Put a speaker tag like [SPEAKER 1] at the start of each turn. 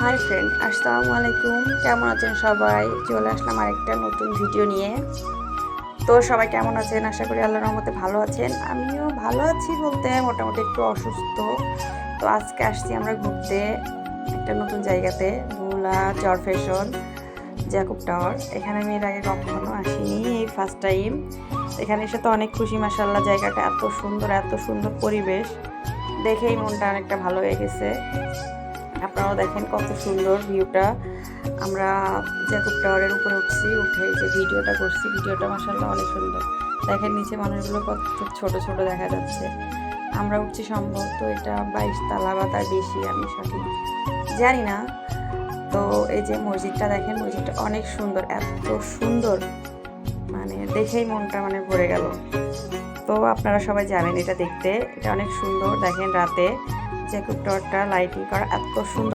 [SPEAKER 1] Hi friend, আসসালামু আলাইকুম। কেমন আছেন সবাই? চলে আসলাম আরেকটা নতুন ভিডিও নিয়ে। তো সবাই কেমন আছেন? আশা করি আল্লাহর রহমতে ভালো আছেন। আমিও ভালো আছি বলতে মোটামুটি একটু অসুস্থ। তো আজকে আসছি আমরা ঘুরতে একটা নতুন জায়গাতে, ভোলা চরফ্যাশন জ্যাকুব টাওয়ার। এখানে আমি এর আগে কখনো আসিনি, এই ফার্স্ট টাইম। এখানে এসে তো অনেক খুশি, মাশাআল্লাহ। জায়গাটা এত সুন্দর পরিবেশ, দেখেই মনটা অনেকটা ভালো হয়ে গেছে। আপনারাও দেখেন কত সুন্দর ভিউটা। আমরা জ্যাকুব টাওয়ারের উপরে উঠে যে ভিডিওটা করছি, ভিডিওটা মাশাআল্লাহ অনেক সুন্দর। দেখেন নিচে মানুষগুলো কত ছোট ছোট দেখা যাচ্ছে। আমরা উঠছি সম্ভবত এটা 22 তালা বা তার বেশি, আমি সঠিক জানি না। তো এই যে মসজিদটা দেখেন, মসজিদটা অনেক সুন্দর, এত সুন্দর, মানে দেখেই মনটা ভরে গেল। তো আপনারা সবাই যাবেন এটা দেখতে, এটা অনেক সুন্দর। দেখেন রাতে জ্যাকুব টাওয়ারটা লাইটিং করা এত সুন্দর।